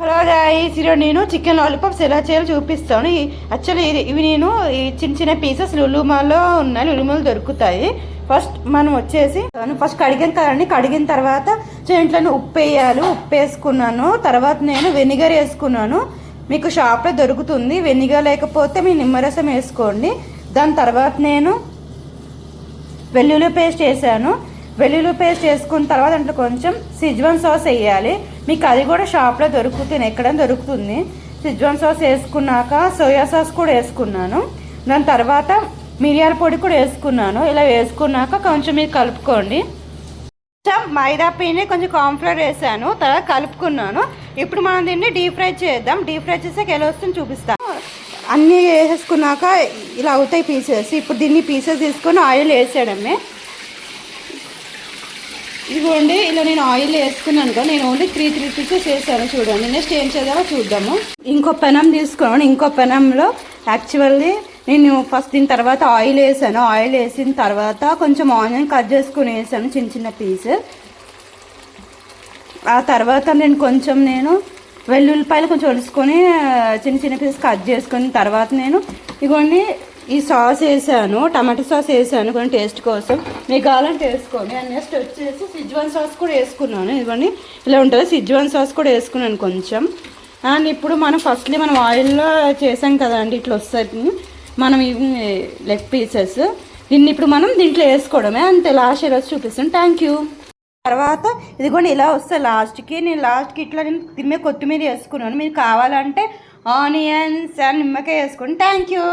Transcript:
Hello guys, ఈరోజు నేను chicken lollipops ఎలా చేయాలో చూపిస్తాను. యాక్చువల్లీ ఇవి నేను ఈ చిన్న చిన్న పీసెస్ లులుమాలో ఉన్నాయి, లులుమాలో దొరుకుతాయి. ఫస్ట్ మనం వచ్చేసి ఫస్ట్ కడిగిన కదండి, కడిగిన తర్వాత ఇంట్లోనే ఉప్పు వేయాలి. ఉప్పు వేసుకున్నాను, తర్వాత నేను వెనిగర్ వేసుకున్నాను. మీకు షాప్లో దొరుకుతుంది. వెనిగర్ లేకపోతే మీ నిమ్మరసం వేసుకోండి. దాని తర్వాత నేను వెల్లుల్లి పేస్ట్ వేసాను. వెల్లుల్లి పేస్ట్ వేసుకున్న తర్వాత దాంట్లో కొంచెం సిజ్వాన్ సాస్ వేయాలి. మీకు అది కూడా షాప్లో దొరుకుతుంది, ఎక్కడ దొరుకుతుంది. సిజ్వాన్ సాస్ వేసుకున్నాక సోయా సాస్ కూడా వేసుకున్నాను. దాని తర్వాత మిరియాల పొడి కూడా వేసుకున్నాను. ఇలా వేసుకున్నాక కొంచెం మీరు కలుపుకోండి. కొంచెం మైదా పిండి కొంచెం కార్న్ఫ్లవర్ వేసాను, తర్వాత కలుపుకున్నాను. ఇప్పుడు మనం దీన్ని డీప్ ఫ్రై చేద్దాం. డీప్ ఫ్రై చేసాక ఎలా వస్తుంది చూపిస్తాను. అన్నీ వేసేసుకున్నాక ఇలా అవుతాయి పీసెస్. ఇప్పుడు దీన్ని పీసెస్ తీసుకొని ఆయిల్ వేసేయడమే. ఇదిగోండి, ఇలా నేను ఆయిల్ వేసుకున్నాను కదా, నేను ఓన్లీ త్రీ పీసెస్ వేసాను. చూడండి, నెక్స్ట్ ఏం చేద్దామో చూద్దాము. ఇంకో పెనం తీసుకున్నాను. ఇంకో పెనంలో యాక్చువల్లీ నేను ఫస్ట్ దీని తర్వాత ఆయిల్ వేసాను. ఆయిల్ వేసిన తర్వాత కొంచెం ఆనియన్ కట్ చేసుకుని వేసాను, చిన్న చిన్న పీస్. ఆ తర్వాత నేను వెల్లుల్లిపాయలు కొంచెం ఒలుసుకొని చిన్న చిన్న పీస్ కట్ చేసుకుని తర్వాత నేను ఇదిగోండి ఈ సాస్ వేసాను, టమాటో సాస్ వేసాను కొంచెం టేస్ట్ కోసం. మీకు కావాలంటే వేసుకోండి. అండ్ నెక్స్ట్ వచ్చేసి సిజ్వాన్ సాస్ కూడా వేసుకున్నాను. ఇదిగోండి ఇలా ఉంటుంది, సిజ్వాన్ సాస్ కూడా వేసుకున్నాను కొంచెం. అండ్ ఇప్పుడు మనం ఆయిల్లో చేసాం కదండి, ఇట్లా వస్తుంది మనం ఇవి లెగ్ పీసెస్. దీన్ని ఇప్పుడు మనం దీంట్లో వేసుకోవడమే, అంతే. లాస్ట్ ఈరోజు చూపిస్తాను. Thank you. తర్వాత ఇదిగోండి ఇలా వస్తుంది లాస్ట్కి. ఇట్లా నేను కొత్తిమీర వేసుకున్నాను. మీరు కావాలంటే ఆనియన్స్ అండ్ నిమ్మకాయ వేసుకోండి. Thank you.